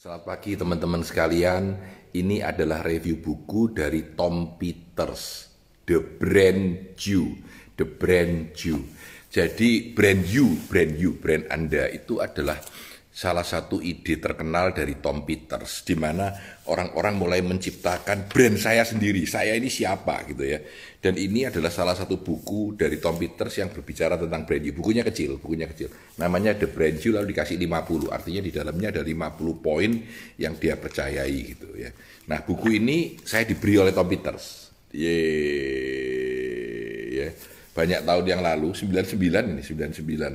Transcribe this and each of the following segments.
Selamat pagi teman-teman sekalian. Ini adalah review buku dari Tom Peters, The Brand You, The Brand You. Jadi brand Anda itu adalah salah satu ide terkenal dari Tom Peters, di mana orang-orang mulai menciptakan brand saya sendiri, saya ini siapa gitu ya. Dan ini adalah salah satu buku dari Tom Peters yang berbicara tentang brand you. Bukunya kecil. Namanya The Brand You, lalu dikasih 50, artinya di dalamnya ada 50 poin yang dia percayai gitu ya. Nah, buku ini saya diberi oleh Tom Peters. Ya. Banyak tahun yang lalu, 99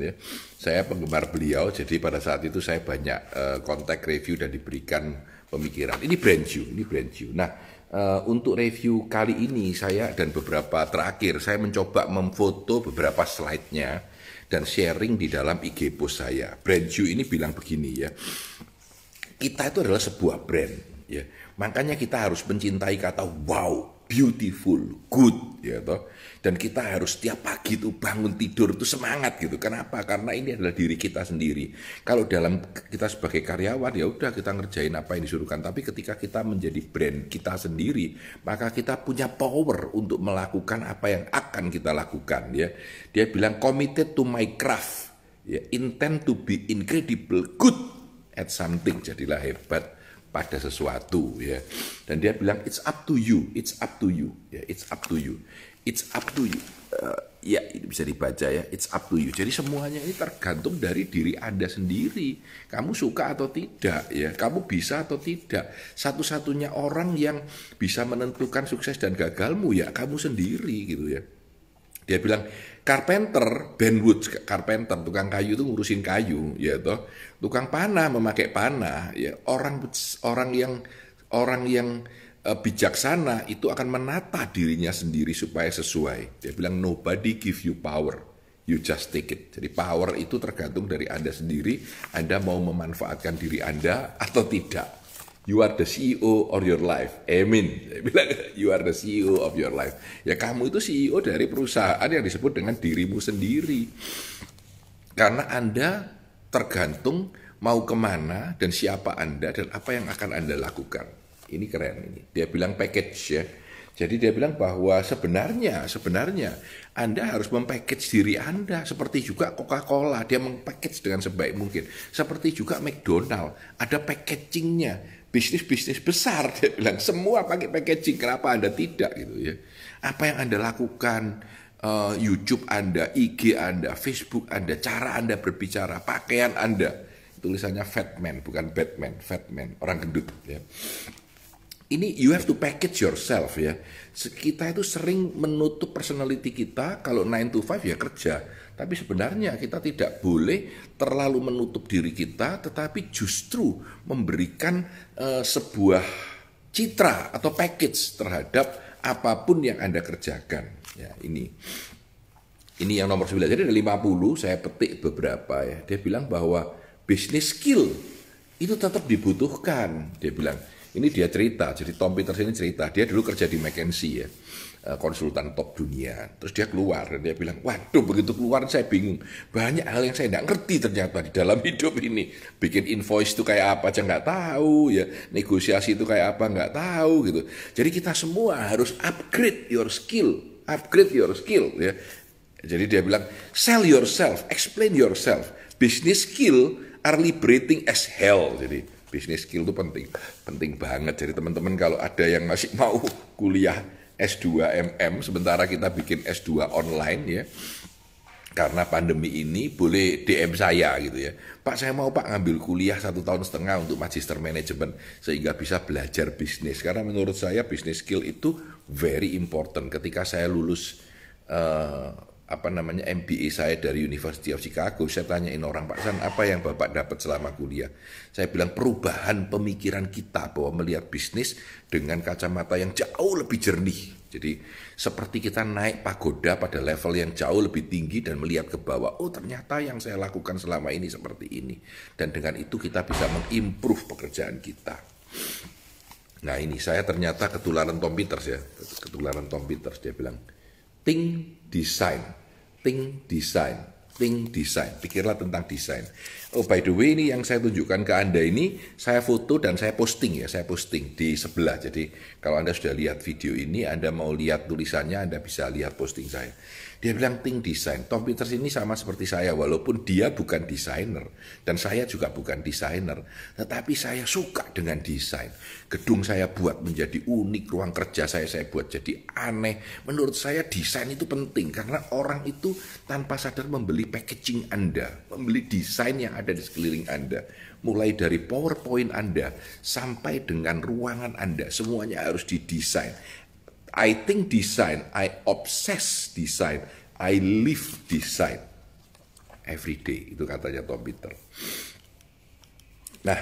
ya. Saya penggemar beliau, jadi pada saat itu saya banyak kontak review dan diberikan pemikiran. Ini brand you. Nah, untuk review kali ini saya dan beberapa terakhir, saya mencoba memfoto beberapa slide-nya dan sharing di dalam IG post saya. Brand you ini bilang begini ya, kita itu adalah sebuah brand ya. Makanya kita harus mencintai kata wow, beautiful, good ya toh. Dan kita harus tiap pagi itu bangun tidur itu semangat gitu. Kenapa? Karena ini adalah diri kita sendiri. Kalau dalam kita sebagai karyawan ya udah kita ngerjain apa yang disuruhkan, tapi ketika kita menjadi brand kita sendiri, maka kita punya power untuk melakukan apa yang akan kita lakukan ya. Dia bilang committed to my craft, ya, intend to be incredible good at something, jadilah hebat pada sesuatu ya. Dan dia bilang it's up to you ya, it's up to you. Ya, ini bisa dibaca ya, it's up to you. Jadi semuanya ini tergantung dari diri Anda sendiri. Kamu suka atau tidak ya, kamu bisa atau tidak. Satu-satunya orang yang bisa menentukan sukses dan gagalmu ya kamu sendiri gitu ya. Dia bilang carpenter, Ben Woods, carpenter, tukang kayu itu ngurusin kayu, ya toh. Tukang panah memakai panah, ya. Orang yang bijaksana itu akan menata dirinya sendiri supaya sesuai. Dia bilang nobody give you power, you just take it. Jadi power itu tergantung dari Anda sendiri. Anda mau memanfaatkan diri Anda atau tidak. You are the CEO of your life. Amin. Saya bilang, you are the CEO of your life. Ya kamu itu CEO dari perusahaan yang disebut dengan dirimu sendiri. Karena Anda tergantung mau kemana dan siapa Anda dan apa yang akan Anda lakukan. Ini keren ini. Dia bilang package ya. Jadi dia bilang bahwa sebenarnya Anda harus mempackage diri Anda. Seperti juga Coca-Cola, dia mempackage dengan sebaik mungkin. Seperti juga McDonald, ada packagingnya. Bisnis besar, dia bilang semua pakai packaging, kenapa Anda tidak gitu ya. Apa yang Anda lakukan, YouTube Anda, IG Anda, Facebook Anda, cara Anda berbicara, pakaian Anda, tulisannya fat man bukan Batman, fat man, orang gendut ya. Ini you have to package yourself ya. Kita itu sering menutup personality kita, kalau 9 to 5 ya kerja. Tapi sebenarnya kita tidak boleh terlalu menutup diri kita, tetapi justru memberikan sebuah citra atau package terhadap apapun yang Anda kerjakan. Ya, ini yang nomor 9. Jadi ada 50, saya petik beberapa ya. Dia bilang bahwa business skill itu tetap dibutuhkan. Dia bilang, ini dia cerita, jadi Tom Peters ini cerita, dia dulu kerja di McKinsey ya, konsultan top dunia. Terus dia keluar dan dia bilang, waduh begitu keluar saya bingung. Banyak hal yang saya tidak ngerti ternyata di dalam hidup ini. Bikin invoice itu kayak apa aja nggak tahu ya, negosiasi itu kayak apa nggak tahu gitu. Jadi kita semua harus upgrade your skill ya. Jadi dia bilang, sell yourself, explain yourself. Business skill are liberating as hell. Jadi business skill itu penting banget. Jadi teman-teman kalau ada yang masih mau kuliah S2 MM, sementara kita bikin S2 online ya, karena pandemi ini boleh DM saya gitu ya. Pak saya mau Pak ngambil kuliah 1,5 tahun untuk magister manajemen sehingga bisa belajar bisnis. Karena menurut saya business skill itu very important. Ketika saya lulus MBA saya dari University of Chicago, saya tanyain orang, Pak San, apa yang Bapak dapat selama kuliah? Saya bilang perubahan pemikiran kita bahwa melihat bisnis dengan kacamata yang jauh lebih jernih. Jadi seperti kita naik pagoda pada level yang jauh lebih tinggi dan melihat ke bawah, oh ternyata yang saya lakukan selama ini seperti ini. Dan dengan itu kita bisa mengimprove pekerjaan kita. Nah ini saya ternyata ketularan Tom Peters ya, dia bilang, think design, Think design, pikirlah tentang desain. Oh by the way, ini yang saya tunjukkan ke Anda ini, saya foto dan saya posting ya, saya posting di sebelah. Jadi kalau Anda sudah lihat video ini, Anda mau lihat tulisannya, Anda bisa lihat posting saya. Dia bilang think design. Tom Peters ini sama seperti saya, walaupun dia bukan desainer dan saya juga bukan desainer, tetapi saya suka dengan desain. Gedung saya buat menjadi unik, ruang kerja saya buat jadi aneh. Menurut saya desain itu penting karena orang itu tanpa sadar membeli packaging Anda, membeli desain yang ada di sekeliling Anda. Mulai dari PowerPoint Anda sampai dengan ruangan Anda, semuanya harus didesain. I think design, I obsess design, I live design every day. Itu katanya Tom Peters. Nah,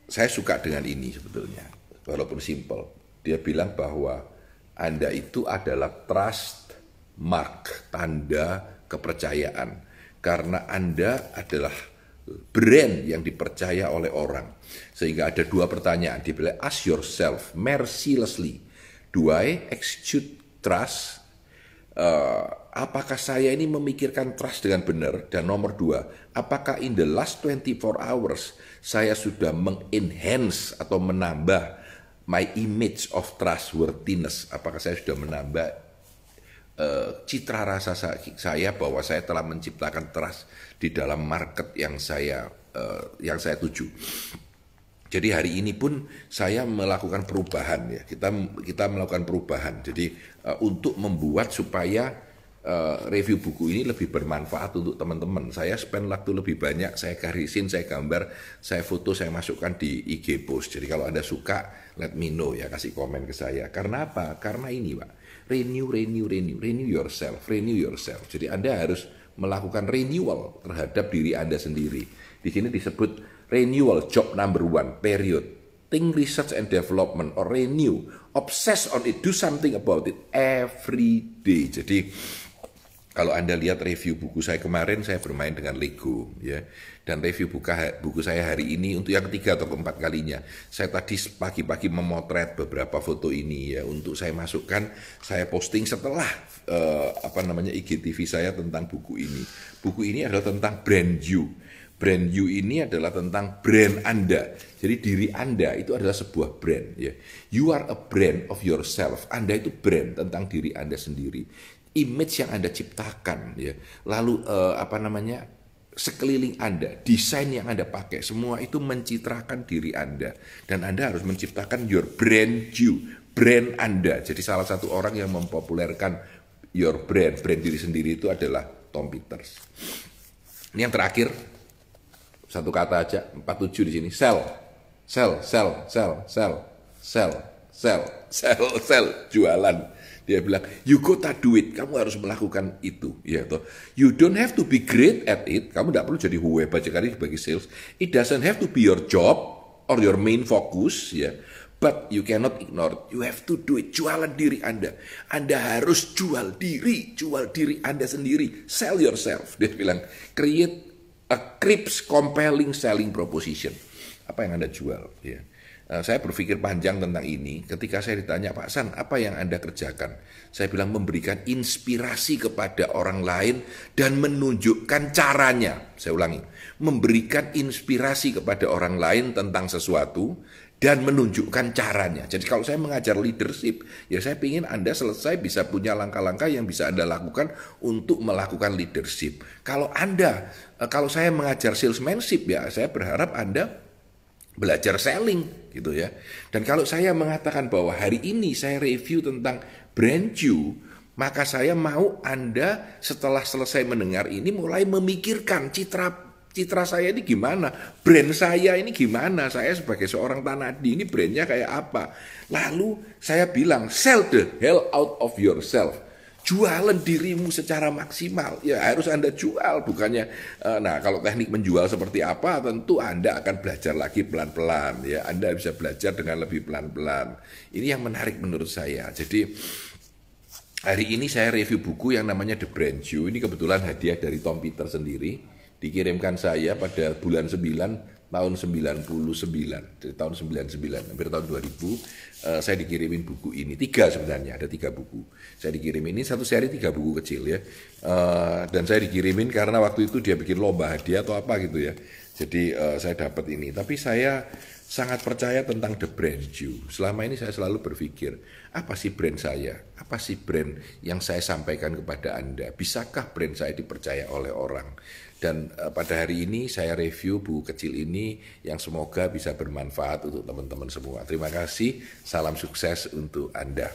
saya suka dengan ini sebetulnya, walaupun simple. Dia bilang bahwa Anda itu adalah trust mark, tanda kepercayaan. Karena Anda adalah brand yang dipercaya oleh orang. Sehingga ada dua pertanyaan. Dia bilang, ask yourself mercilessly, do I exude trust? Apakah saya ini memikirkan trust dengan benar? Dan nomor dua, apakah in the last 24 hours saya sudah mengenhance atau menambah my image of trustworthiness? Apakah saya sudah menambah citra rasa saya bahwa saya telah menciptakan trust di dalam market yang saya tuju. Jadi hari ini pun saya melakukan perubahan ya. Kita melakukan perubahan. Jadi untuk membuat supaya review buku ini lebih bermanfaat untuk teman-teman. Saya spend waktu lebih banyak, saya garisin, saya gambar, saya foto, saya masukkan di IG post. Jadi kalau Anda suka, let me know ya, kasih komen ke saya. Karena apa? Karena ini Pak, renew yourself. Jadi Anda harus melakukan renewal terhadap diri Anda sendiri. Di sini disebut renewal, job number 1, period. Think research and development or renew, obsess on it, do something about it every day. Jadi kalau Anda lihat review buku saya kemarin, saya bermain dengan Lego ya. Dan review buku saya hari ini untuk yang ketiga atau keempat kalinya. Saya tadi pagi-pagi memotret beberapa foto ini ya untuk saya masukkan, saya posting setelah IGTV saya tentang buku ini. Buku ini adalah tentang brand you. Brand you ini adalah tentang brand Anda. Jadi diri Anda itu adalah sebuah brand ya. You are a brand of yourself. Anda itu brand tentang diri Anda sendiri. Image yang Anda ciptakan ya. Lalu sekeliling Anda, desain yang Anda pakai, semua itu mencitrakan diri Anda. Dan Anda harus menciptakan your brand you, brand Anda. Jadi salah satu orang yang mempopulerkan your brand diri sendiri itu adalah Tom Peters. Ini yang terakhir, satu kata aja, 47 di sini, sell, jualan. Dia bilang, you gotta do it, kamu harus melakukan itu. Ya, toh. You don't have to be great at it, kamu tidak perlu jadi hebat sekali sebagai sales. It doesn't have to be your job or your main focus, ya. But you cannot ignore it. You have to do it. Jualan diri Anda. Anda harus jual diri Anda sendiri. Sell yourself. Dia bilang, create a crisp, compelling selling proposition. Apa yang Anda jual? Ya. Saya berpikir panjang tentang ini ketika saya ditanya, Pak San, apa yang Anda kerjakan? Saya bilang memberikan inspirasi kepada orang lain dan menunjukkan caranya. Saya ulangi, memberikan inspirasi kepada orang lain tentang sesuatu dan menunjukkan caranya. Jadi kalau saya mengajar leadership, ya saya ingin Anda selesai bisa punya langkah-langkah yang bisa Anda lakukan untuk melakukan leadership. Kalau saya mengajar salesmanship, ya saya berharap Anda belajar selling gitu ya. Dan kalau saya mengatakan bahwa hari ini saya review tentang brand you, maka saya mau Anda setelah selesai mendengar ini mulai memikirkan citra saya ini gimana, brand saya ini gimana, saya sebagai seorang Tanadi ini brandnya kayak apa. Lalu saya bilang, sell the hell out of yourself. Jualan dirimu secara maksimal, ya harus Anda jual, bukannya. Nah, kalau teknik menjual seperti apa, tentu Anda akan belajar lagi pelan-pelan, ya. Anda bisa belajar dengan lebih pelan-pelan. Ini yang menarik menurut saya. Jadi hari ini saya review buku yang namanya The Brand You. Ini kebetulan hadiah dari Tom Peters sendiri, dikirimkan saya pada bulan 9 tahun 99, dari tahun 99, hampir tahun 2000, saya dikirimin buku ini, 3 sebenarnya, ada 3 buku. Saya dikirimin, ini satu seri 3 buku kecil ya. Dan saya dikirimin karena waktu itu dia bikin lomba hadiah atau apa gitu ya. Jadi saya dapat ini, tapi saya sangat percaya tentang the brand you. Selama ini saya selalu berpikir, apa sih brand saya? Apa sih brand yang saya sampaikan kepada Anda? Bisakah brand saya dipercaya oleh orang? Dan pada hari ini saya review buku kecil ini yang semoga bisa bermanfaat untuk teman-teman semua. Terima kasih, salam sukses untuk Anda.